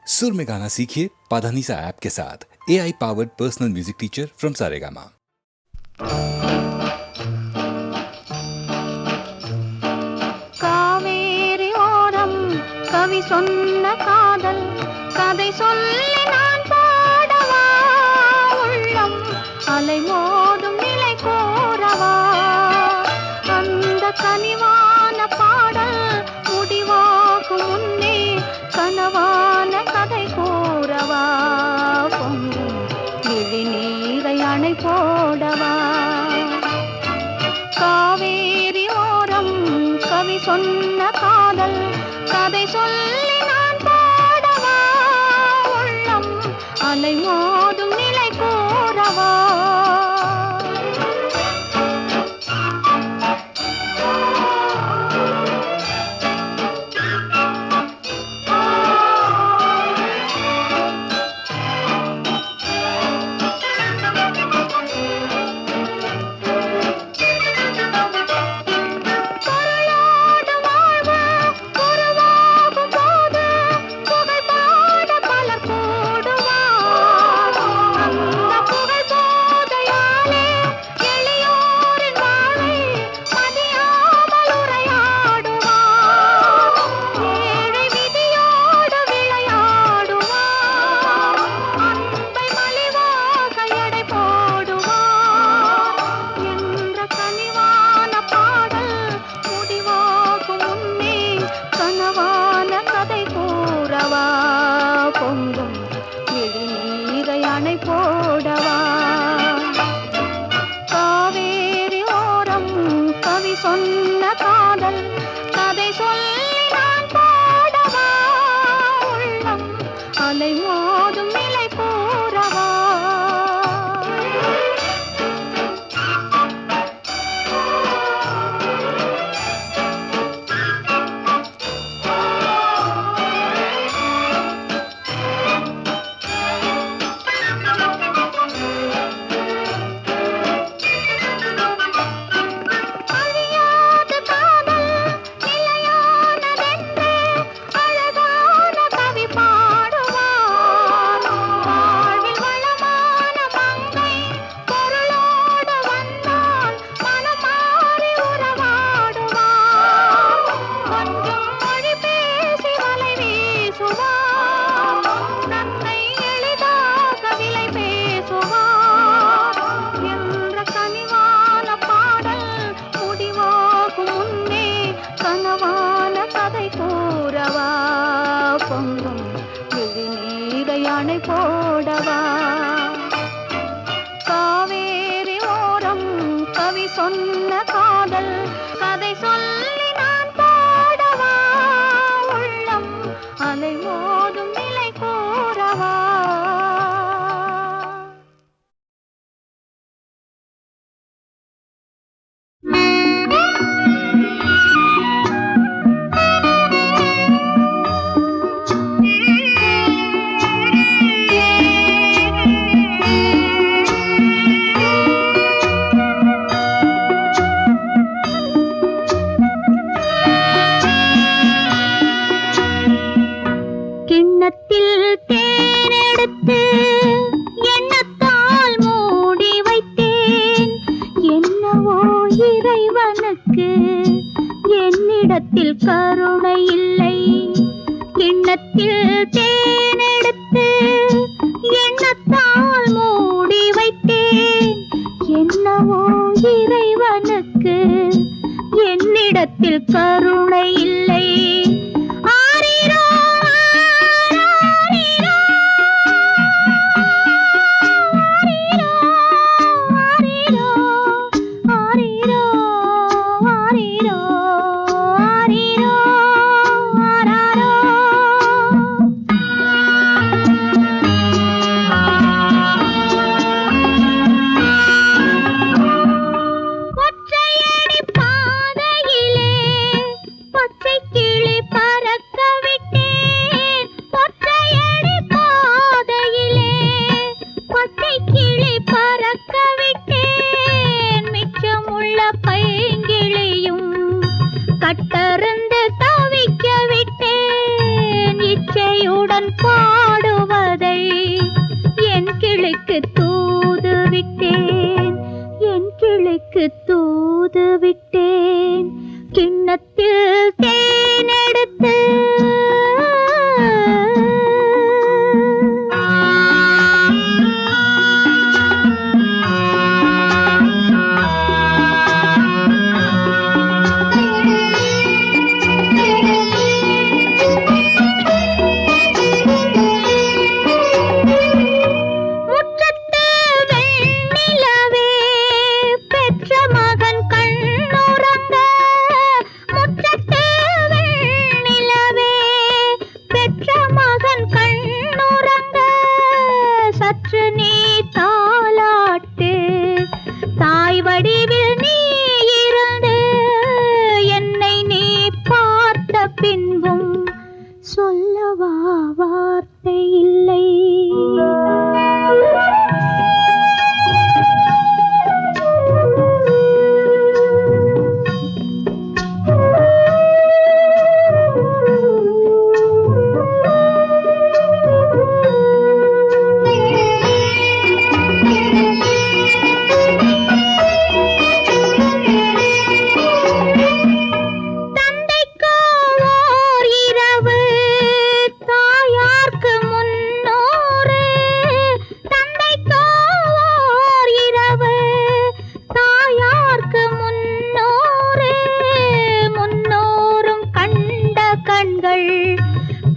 सुर में गाना सीखिए पाधानीसा ऐप के साथ। AI powered personal music teacher from Saregama. Kaveri ஓரம் கவி சொன்ன காதல் கதை சொல்லி நான் பாடவா, உள்ளம் அலை மோதும் நிலை கோரவா, அந்த கனிவான பாடல் முடிவாகும் முன்னே கனவான கதை கூறவா, பொங்கும் விழி நீரை அணை போடவா. காவேரி ஓரம் கவி சொன்ன காதல் கதை சொல்லி நான் பாடவா, உள்ளம் அலை மோதும் நிலை கூறவா. சொன்ன காதல் கதை சொல்லி நான் பாடவா, உள்ளம் அலை மோதும் நிலை கூறவா. பொங்கும் விழி நீரை அணை போடவா. காவேரி ஓரம் கவி சொன்ன காதல் கதை சொல்லி நான் பாடவா, உள்ளம் அலை மோதும் நிலை கூறவா. என்னிடத்தில் கருணை இல்லை, கிண்ணத்தில் தேனெடுத்து எண்ணத்தால் மூடி வைத்தேன். என்னவோ இறைவனுக்கு என்னிடத்தில் கருணை இல்லை. பாடுவதை என் கிளைக்கு தூது விட்டேன், என் கிளைக்கு தூது விட்டேன். கிண்ணத்தில் தேனெடுத்து சொல்லவா வார்த்தை இல்லை.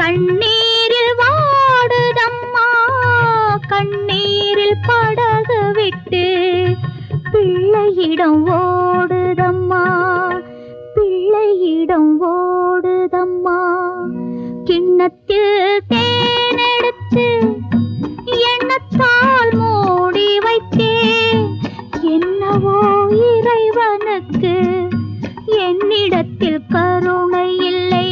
கண்ணீரில் வாடுதம்மா, கண்ணீரில் படகு விட்டு பிள்ளையிடம் ஓடுதம்மா, பிள்ளையிடம் ஓடுதம்மா. கிண்ணத்தில் தேனெடுத்து எண்ணத்தால் மூடி வைத்தேன். என்னவோ இறைவனுக்கு என்னிடத்தில் கருணை இல்லை.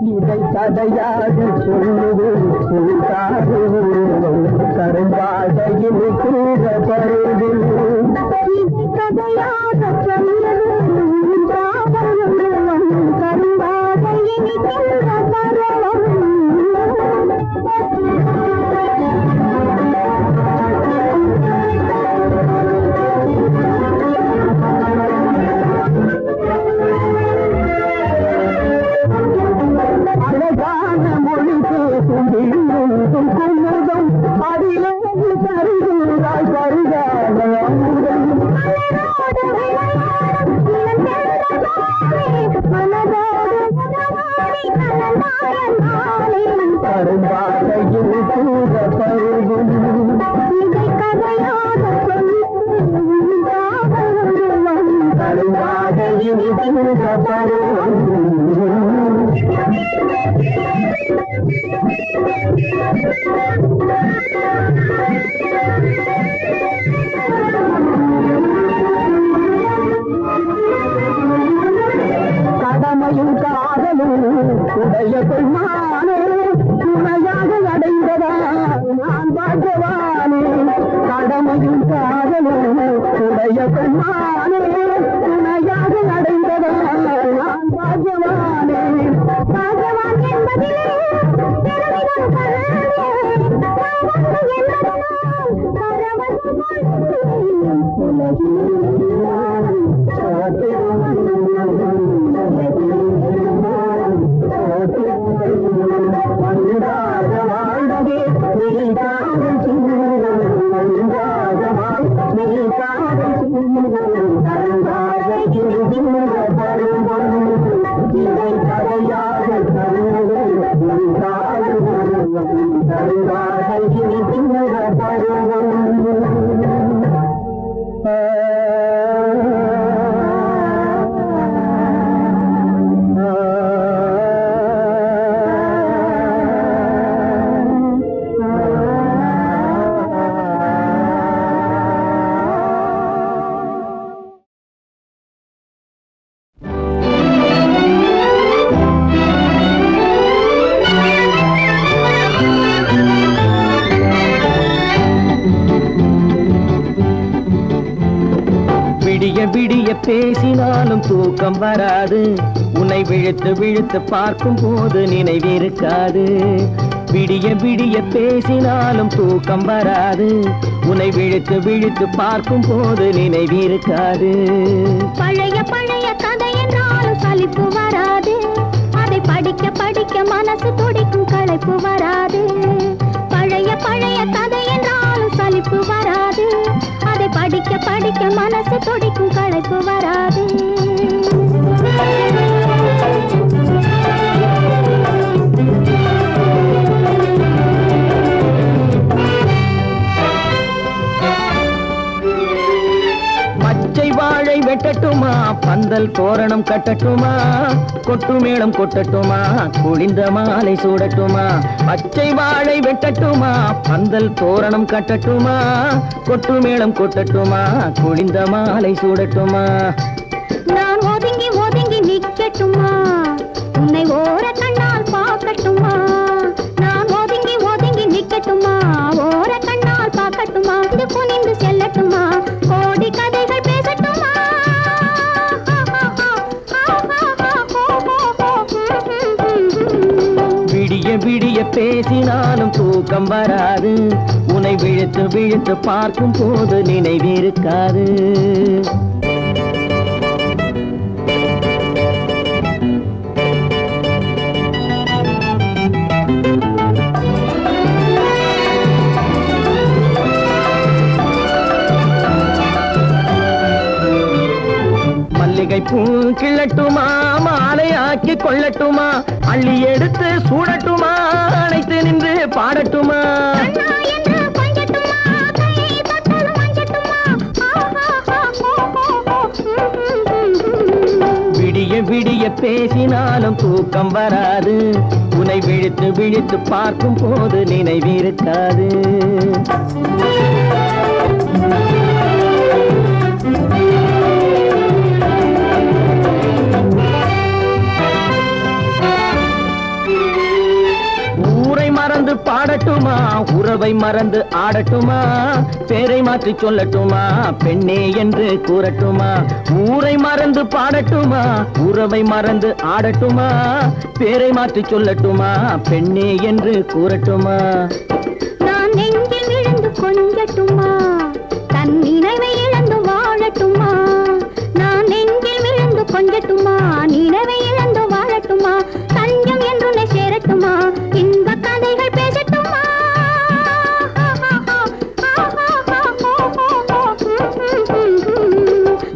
இதை கதையாக சொல்லுது காது கரும்பாதையில் கூட பருது இதை கதையாக சொல்லுது கரும்பாதை இனிக்கின்ற பருவம். அழகான மொழி பேசும் குமுதம் அதிலே கருதுகிறாய் கருதாத அமுதம் மலரோடு விளையாடும் மனதோடு உறவாடி கலந்தாயன் நாளே. கரும்பாதையில் கூட பருகும் இதை கதையாக சொல்லுவான் கரும்பாதையில் கூட பருகும் கடமையும் காதலும் உடைய பெண்மானே துணையாக அடைந்ததா நான் பாக்கியவானே கடமையும் காதலும் உடைய பெண்மானே துணையாக அடைந்ததா நான் பாக்கியவானே பாகவான் என்பதிலே பெருமிதம் கருணே பாவங்கள் என்பதனால் பரவசம் விடிய பேசினாலும் தூக்கம் வராது உன்னை விழுத்து விழுத்து பார்க்கும் போது நினைவிருக்காது விடிய விடிய பேசினாலும் தூக்கம் வராது உன்னை விழுத்து விழுத்து பார்க்கும் போது நினைவிருக்காது பழைய பழைய கதை என்றாலும் சலிப்பு வராது அதை படிக்க படிக்க மனசு துடிக்கும் களைப்பு வராது பழைய பழைய கதை என்றாலும் சலிப்பு வராது அதை படிக்க படிக்க மனசு துடிக்கும் களைப்பு வராது பச்சை வாழை வெட்டட்டுமா பந்தல் தோரணம் கட்டட்டுமா கொட்டு மேளம் கொட்டட்டுமா குளிந்த மாலை சூடட்டுமா பச்சை வாழை வெட்டட்டுமா பந்தல் தோரணம் கட்டட்டுமா கொட்டு மேளம் கொட்டட்டுமா குளிந்த மாலை சூடட்டுமா நான் ஒதுங்கி ஒதுங்கி நிக்கட்டுமா உன்னை ஓர கண்ணால் பார்க்கட்டுமா நான் ஒதுங்கி ஒதுங்கி நிக்கட்டுமா ஓர கண்ணால் பார்க்கட்டுமா இது குனிந்து செல்லட்டுமா கோடி கதைகள் பேசட்டுமா விடிய விடிய பேசினாலும் தூக்கம் வராது உன்னை விழுத்து விழுத்து பார்க்கும் போது நினைவிருக்காது மல்லிகை பூ கிள்ளட்டுமா மாலை ஆக்கி கொள்ளட்டுமா அள்ளி எடுத்து சூடட்டுமா அணைத்து நின்று பாடட்டுமா விடிய விடிய பேசினாலும் தூக்கம் வராது உன்னை விழித்து விழித்து பார்க்கும் போது நினைவிருக்காது பாடட்டுமா உறவை மறந்து ஆடட்டுமா பேரை மாற்றி சொல்லட்டுமா பெண்ணே என்று கூறட்டுமா ஊரை மறந்து பாடட்டுமா உறவை மறந்து ஆடட்டுமா பேரை மாற்றி சொல்லட்டுமா பெண்ணே என்று கூறட்டுமா நான் நெஞ்சில் விழுந்து கொஞ்சட்டுமா தன் நினைவை இழந்து வாழட்டுமா நான் நெஞ்சில் விழுந்து கொஞ்சட்டுமா நினைவை இழந்து வாழட்டுமா தஞ்சம் என்று சேரட்டுமா இன்ப கதைகள் பேசட்டுமா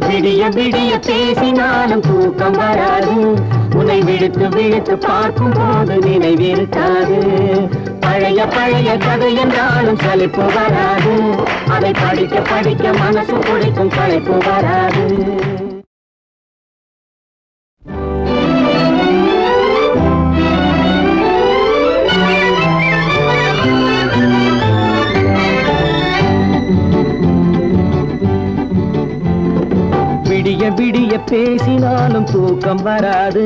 விடிய விடிய பேசினாலும் தூக்கம் வராது உன்னை விழுத்து விழுத்து பார்க்கும் போது நினைவிருக்காது பழைய பழைய கதை என்றாலும் சலிப்பு வராது அதை படிக்க படிக்க மனசு குடிக்கும் களைப்பு வராது விடிய விடிய பேசினாலும் தூக்கம் வராது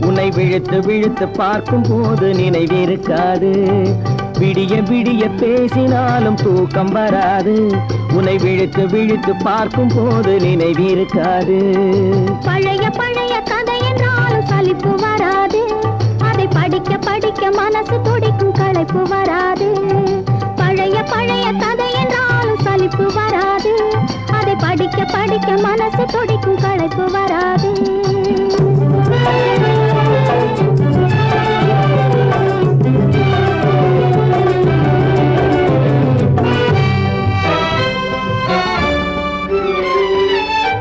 உன்னை விழுத்து விழுத்து பார்க்கும் போது நினைவிருக்காது விடிய விடிய பேசினாலும் தூக்கம் வராது உன்னை விழுத்து விழுத்து பார்க்கும் போது நினைவிருக்காது பழைய பழைய கதை என்றாலும் சலிப்பு வராது அதை படிக்க படிக்க மனசு துடிக்கும் களைப்பு வராது பழைய பழைய கதை என்றாலும் சலிப்பு வராது அதை படிக்க படிக்க மனசு துடிக்கும் களைப்பு வராது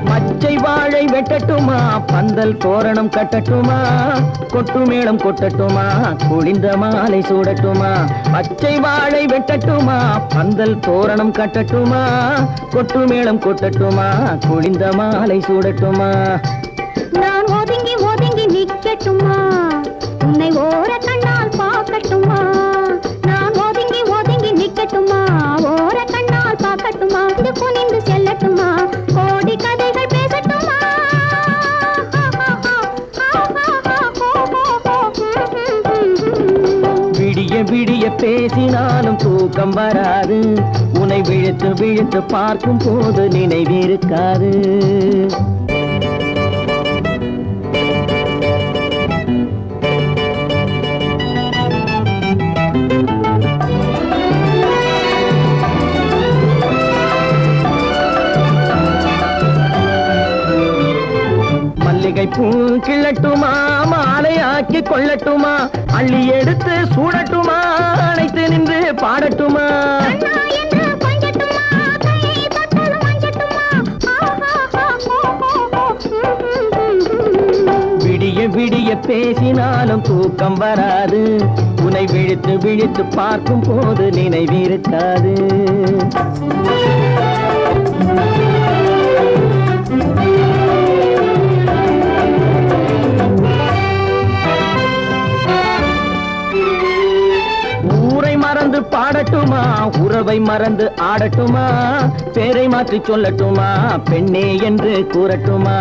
பச்சை வாழை வெட்டட்டுமா பந்தல் தோரணம் கட்டட்டுமா கொட்டு மேளம் கொட்டட்டுமா குளிந்த மாலை சூடட்டுமா பச்சை வாழை வெட்டட்டுமா பந்தல் தோரணம் கட்டட்டுமா கொட்டு மேளம் கொட்டட்டுமா குளிந்த மாலை சூடட்டுமா நான் ஒதுங்கி ஒதுங்கி நிக்கட்டுமா உன்னை ஓர கண்ணால் பார்க்கட்டுமா நான் ஒதுங்கி ஒதுங்கி நிக்கட்டுமா ஓர கண்ணால் பார்க்கட்டுமா இது குனிந்து செல்லட்டுமா கோடி கதைகள் பேசட்டுமா விடிய விடிய பேசினாலும் தூக்கம் வராது உன்னை விழுத்து விழுத்து பார்க்கும் போது நினைவிருக்காது மல்லிகை பூ கிள்ளட்டுமா மாலையாக்கி கொள்ளட்டுமா அள்ளி எடுத்து சூடட்டுமா அணைத்து நின்று பாடட்டுமா விடிய விடிய பேசினாலும் தூக்கம் வராது உன்னை விழித்து விழித்து பார்க்கும் போது நினைவிருக்காது ஊரை மறந்து பாடட்டுமா உறவை மறந்து ஆடட்டுமா பேரை மாற்றி சொல்லட்டுமா பெண்ணே என்று கூறட்டுமா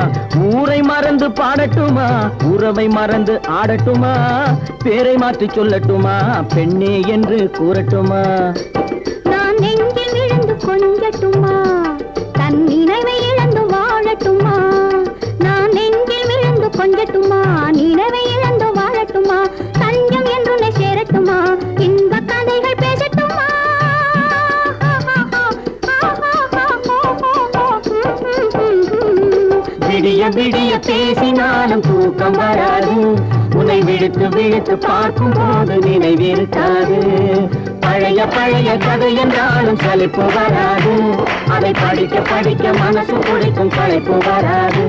ஊரை மறந்து பாடட்டுமா உறவை மறந்து ஆடட்டுமா பேரை மாற்றி சொல்லட்டுமா பெண்ணே என்று கூறட்டுமா நான் நெஞ்சில் விழுந்து கொஞ்சட்டுமா தன் நினைவை இழந்து வாழட்டுமா நான் நெஞ்சில் விழுந்து கொஞ்சட்டுமா நினைவை இழந்து வாழட்டுமா தஞ்சம் என்று சேரட்டுமா இன்ப கதைகள் பேசட்டுமா விடிய விடிய பேசினாலும் தூக்கம் வராது உன்னை விழுத்து விழுத்து பார்க்கும் போது நினைவிருக்காது பழைய பழைய கதை என்றாலும் சலிப்பு வராது அதை படிக்க படிக்க மனசு குடிக்கும் களைப்பு வராது